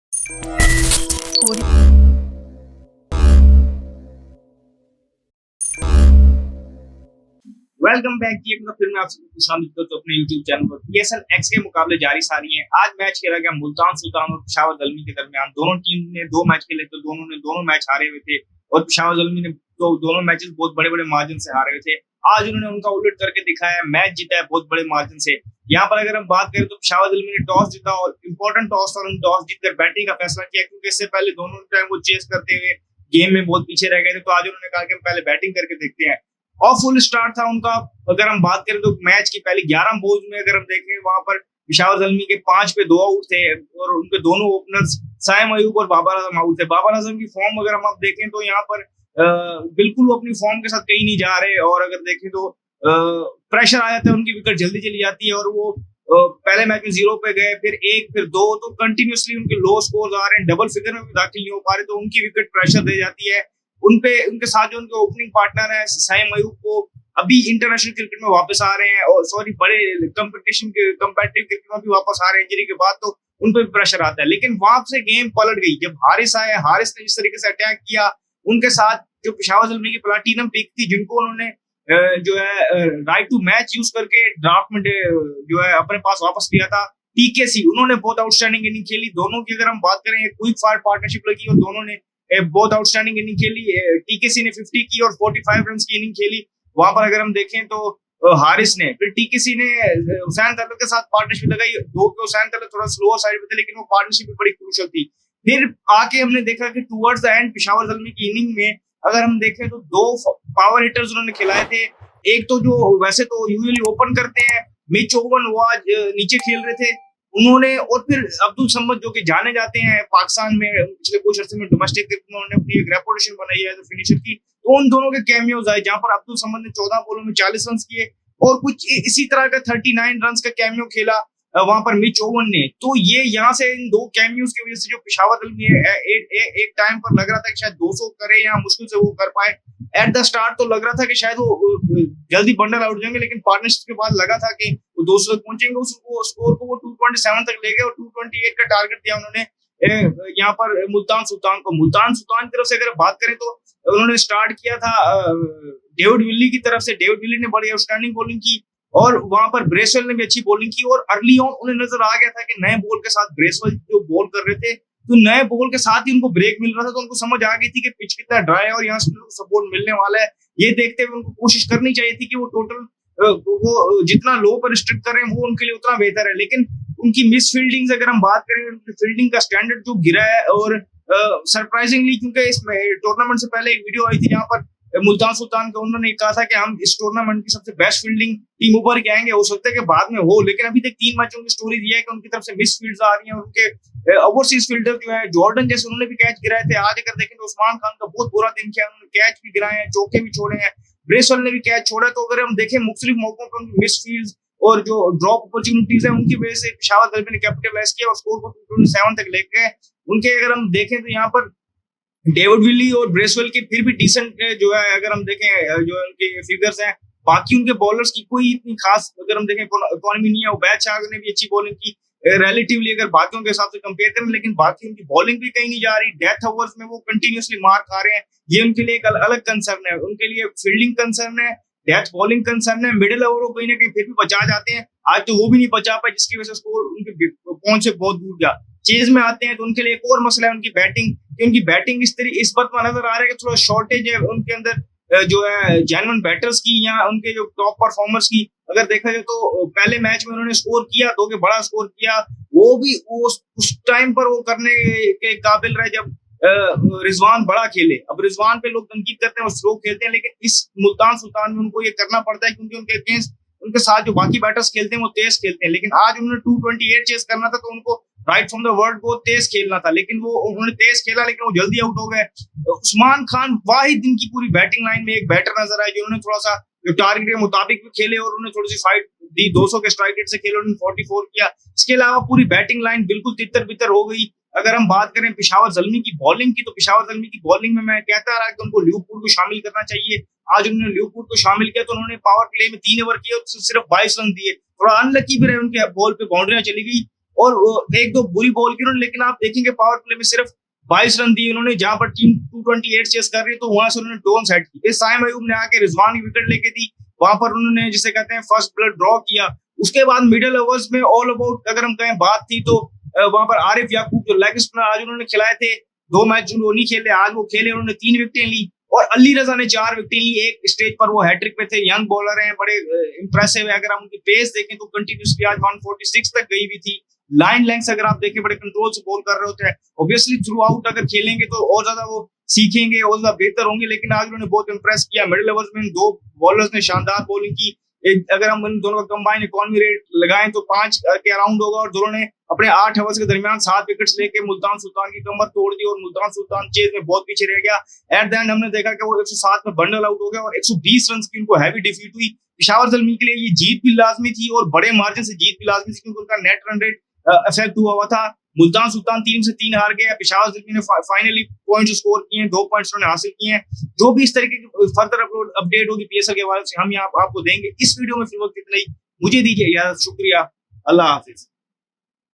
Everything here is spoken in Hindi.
वेलकम बैक जी। एक बार फिर मैं आप सबको शामिल करता हूं अपने YouTube चैनल पर। PSL X के मुकाबले जारी सारी हैं। आज मैच खेला गया मुल्तान सुल्तान और पेशावर ज़ल्मी के दरमियान। दोनों टीम ने दो मैच खेले तो दोनों मैच हारे हुए थे और पेशावर ज़ल्मी ने तो दोनों मैचेस बहुत बड़े-बड़े मार्जिन से हारे हुए थे। आज उन्होंने उनका उलट करके दिखाया, मैच जीता है बहुत बड़े मार्जिन से। यहाँ पर अगर हम बात करें तो पेशावर ज़ल्मी ने टॉस जीता और इंपॉर्टेंट टॉस था, उन्होंने टॉस जीतकर बैटिंग का फैसला किया क्योंकि इससे पहले दोनों टाइम वो चेस करते हुए गेम में बहुत पीछे रह गए थे। तो आज उन्होंने कहा कि हम पहले बैटिंग करके देखते हैं और फुल स्टार्ट था उनका। अगर हम बात करें तो मैच की पहली 11 बॉल्स में अगर हम देखें वहां पर पेशावर ज़ल्मी के 5 पे 2 आउट थे और उनके दोनों ओपनर्स साइम अयूब और बाबर आजम आउट थे। बाबर आजम की फॉर्म अगर हम अब देखें तो यहाँ पर बिल्कुल वो अपनी फॉर्म के साथ कहीं नहीं जा रहे और अगर देखें तो प्रेशर आ जाता है, उनकी विकेट जल्दी चली जाती है और वो पहले मैच में 0 पे गए, फिर 1, फिर 2, तो कंटिन्यूसली उनके लो स्कोर आ रहे हैं, डबल फिगर में भी दाखिल नहीं हो पा रहे, तो उनकी विकेट प्रेशर दे जाती है उनपे। उनके साथ जो उनके ओपनिंग पार्टनर है साइम अयूब को अभी इंटरनेशनल क्रिकेट में वापस आ रहे हैं और सॉरी बड़े कंपेटिटिव क्रिकेट में भी वापस आ रहे हैं इंजरी के बाद, तो उन पर भी प्रेशर आता है। लेकिन वहां से गेम पलट गई जब हारिस आए। हारिस ने जिस तरीके से अटैक किया, उनके साथ जो पेशावर ज़ल्मी की प्लाटिनम पिक थी जिनको उन्होंने जो है राइट टू मैच यूज करके ड्राफ्ट में जो है अपने पास वापस लिया था, टीकेसी, उन्होंने बहुत आउटस्टैंडिंग इनिंग खेली। दोनों की अगर हम बात करें क्विक फायर पार्टनरशिप लगी और दोनों ने बहुत आउटस्टैंडिंग इनिंग खेली। टीकेसी ने 50 की और 45 रन की इनिंग खेली। वहां पर अगर हम देखें तो हारिस ने, फिर टीकेसी ने हुसैन तलत के साथ पार्टनरशिप लगाई। दो के हुसैन तलत थोड़ा स्लो साइड पे थे लेकिन वो पार्टनरशिप भी बड़ी क्रूशियल थी। फिर आके हमने देखा कि towards the end Peshawar Zalmi की इनिंग में अगर हम देखें तो 2 पावर हिटर्स उन्होंने खिलाए थे। एक तो जो वैसे तो यूजुअली ओपन करते हैं मिच ओवन, वो आज नीचे खेल रहे थे उन्होंने, और फिर अब्दुल समद जो कि जाने जाते हैं पाकिस्तान में पिछले कुछ अर्से में डोमेस्टिक क्रिकेट में उन्होंने अपनी एक रेपुटेशन बनाई है फिनिशर की, तो उन दोनों के कैमियोज आए जहां पर अब्दुल समद ने 14 बॉलों में 40 रन किए और कुछ इसी तरह का 39 रन का कैमियो खेला वहां पर मिच ओवन ने। तो ये यहाँ से इन 2 कैमियोज की वजह से जो पेशावर ज़ल्मी एक टाइम पर लग रहा था कि शायद 200 करे या मुश्किल से वो कर पाए। एट द स्टार्ट तो लग रहा था कि शायद वो जल्दी बंडल आउट जाएंगे, लेकिन पार्टनरशिप के बाद लगा था कि वो 200 तक पहुंचेंगे। उसको स्कोर को वो 227 तक ले गए और 228 का टारगेट दिया उन्होंने यहाँ पर मुल्तान सुल्तान को। मुल्तान सुल्तान की तरफ से अगर बात करें तो उन्होंने स्टार्ट किया था डेविड विली की तरफ से। डेविड विली ने बड़ी आउटस्टैंडिंग बॉलिंग की और वहां पर ब्रेसवेल ने भी अच्छी बॉलिंग की और अर्ली ऑन उन्हें नजर आ गया था कि नए बॉल के साथ ब्रेसवेल जो बॉल कर रहे थे तो नए बॉल के साथ ही उनको ब्रेक मिल रहा था, तो उनको समझ आ गई थी कि पिच कितना ड्राई है और यहाँ से उनको सपोर्ट मिलने वाला है। ये देखते हुए उनको कोशिश करनी चाहिए थी कि वो टोटल वो जितना लो पर रिस्ट्रिक्ट कर रहे हैं वो उनके लिए उतना बेहतर है। लेकिन उनकी मिस फील्डिंग अगर हम बात करें, उनकी फील्डिंग का स्टैंडर्ड जो गिरा है और सरप्राइजिंगली क्योंकि इस टूर्नामेंट से पहले एक वीडियो आई थी जहां पर मुल्तान सुल्तान का उन्होंने कहा था कि हम इस टूर्नामेंट की सबसे बेस्ट फील्डिंग टीम उभर के आएंगे। हो सकता है कि बाद में हो, लेकिन अभी तक 3 मैचों की स्टोरी दिया है कि उनकी तरफ से मिस फील्ड्स आ रही हैं। उनके ओवरसीज फील्डर जो है जॉर्डन जैसे उन्होंने भी कैच गिराए थे। आज अगर देखें तो उस्मान खान का बहुत बुरा दिन किया, उन्होंने कैच भी गिराए हैं, चौके भी छोड़े हैं, ब्रेसवेल ने भी कैच छोड़ा। तो अगर हम देखें मुख्तलिफ मौकों पर उनकी मिस फील्ड्स और जो ड्रॉप अपॉर्चुनिटीज है उनकी वजह से पेशावर ज़ल्मी ने कैपिटलाइज किया और स्कोर को 227 तक ले गए। उनके अगर हम देखें तो यहाँ पर डेविड विली और ब्रेसवेल के फिर भी डिसेंट जो है अगर हम देखें जो उनके फिगर्स हैं, बाकी उनके बॉलर्स की कोई इतनी खास अगर हम देखें इकोनॉमी नहीं है। उबैद शाह ने भी अच्छी बॉलिंग की रिलेटिवली अगर बाकियों के हिसाब से कंपेयर करें, लेकिन बाकी उनकी बॉलिंग भी कहीं नहीं जा रही। डेथ ओवर्स में वो कंटिन्यूसली मार खा रहे हैं, ये उनके लिए एक अलग कंसर्न है। उनके लिए फील्डिंग कंसर्न है, डेथ बॉलिंग कंसर्न है, मिडिल ओवर को कहीं ना कहीं फिर भी बचा जाते हैं। आज तो वो भी नहीं बचा पाए जिसकी वजह से स्कोर उनके पहुंच से बहुत दूर गया। चेज में आते हैं तो उनके लिए एक और मसला है उनकी बैटिंग। उनकी बैटिंग इस बात में नजर आ रहा है कि थोड़ा शॉर्टेज है उनके अंदर जो है जेन्युइन बैटर्स की या उनके जो टॉप परफॉर्मर्स की। अगर देखा जाए तो पहले मैच में उन्होंने स्कोर किया, 2 के बड़ा स्कोर किया, वो भी उस टाइम पर वो करने के काबिल रहे जब रिजवान बड़ा खेले। अब रिजवान पे लोग तनकीद करते हैं, वो स्लो खेलते हैं, लेकिन इस मुल्तान सुल्तान में उनको ये करना पड़ता है क्योंकि उनके अगेंस्ट उनके साथ जो बाकी बैटर्स खेलते हैं वो तेज खेलते हैं। लेकिन आज उन्होंने 228 चेस करना था तो उनको राइट फ्रॉम द वर्ल्ड को तेज खेलना था, लेकिन वो उन्होंने तेज खेला लेकिन वो जल्दी आउट हो गए। उस्मान खान वाहिद दिन की पूरी बैटिंग लाइन में एक बैटर नजर आए जिन्होंने थोड़ा सा जो टारगेट के मुताबिक भी खेले और उन्होंने थोड़ी सी फाइट दी, 200 के स्ट्राइक रेट से खेले, उन्होंने 44 किया। इसके अलावा पूरी बैटिंग लाइन बिल्कुल तितर बितर हो गई। अगर हम बात करें पेशावर ज़ल्मी की बॉलिंग की, तो पेशावर ज़ल्मी की बॉलिंग में मैं कहता रहा कि उनको ल्यूपोर्ट को शामिल करना चाहिए। आज उन्होंने ल्यूपोर्ट को शामिल किया तो उन्होंने पावर प्ले में 3 ओवर किए और सिर्फ 22 रन दिए। थोड़ा अनलकी भी रहे, उनके बॉल पे बाउंड्रियां चली गई और एक दो बुरी बॉल की उन्होंने, लेकिन आप देखेंगे पावर प्ले में सिर्फ 22 रन दिए उन्होंने, जहां पर टीम 228 चेस कर रही है, तो वहां से उन्होंने टोन सेट की। साइम अयूब ने आके रिजवान की विकेट लेके दी, वहां पर उन्होंने जिसे कहते हैं फर्स्ट बॉलर ड्रॉ किया। उसके बाद मिडिल ओवर्स में ऑल अबाउट अगर हम कहें बात थी, तो वहां पर आरिफ याकूब जो लेग स्पिनर आज उन्होंने खिलाए थे, 2 मैच जो नहीं खेले आज वो खेले, उन्होंने 3 विकेटें ली, और अली रजा ने 4 विकेटें ली। एक स्टेज पर वो हैट्रिक पे थे, यंग बॉलर हैं, बड़े इंप्रेसिव है। अगर हम उनकी पेस देखें तो कंटिन्यूसली आज 146 तक गई हुई थी। लाइन लेंथ अगर आप देखें बड़े कंट्रोल से बॉल कर रहे होते हैं। ऑब्वियसली थ्रू आउट अगर खेलेंगे तो और ज्यादा वो सीखेंगे और ज्यादा बेहतर होंगे, लेकिन आज उन्होंने बहुत इंप्रेस किया। मिडिल ओवर्स में 2 बॉलर्स ने शानदार बॉलिंग की। अगर हम इन दोनों का कंबाइन इकॉनमी रेट लगाएं तो 5 के अराउंड होगा, और दोनों ने अपने 8 ओवर्स के दरमियान 7 विकेट्स लेके मुल्तान सुल्तान की कमर तोड़ दी, और मुल्तान सुल्तान चेज में बहुत पीछे रह गया। एट द एंड हमने देखा कि वो 107 में बंडल आउट हो गया, और 120 रन की उनको हैवी डिफीट हुई। पेशावर ज़ल्मी के लिए ये जीत भी लाजमी थी, और बड़े मार्जिन से जीत भी लाजमी थी, क्योंकि उनका नेट रन रेट इफेक्ट हुआ था। मुल्तान सुल्तान 3 से 3 हार गया। पेशावर ज़ल्मी ने फाइनली पॉइंट्स स्कोर किए हैं, 2 पॉइंट्स उन्होंने हासिल किए हैं। जो भी इस तरीके की फर्दर अपडेट होगी पीएसएल के हवाले से हम यहाँ आपको देंगे। इस वीडियो में फिलहाल इतना ही, मुझे दीजिए इजाजत, शुक्रिया, अल्लाह हाफिज।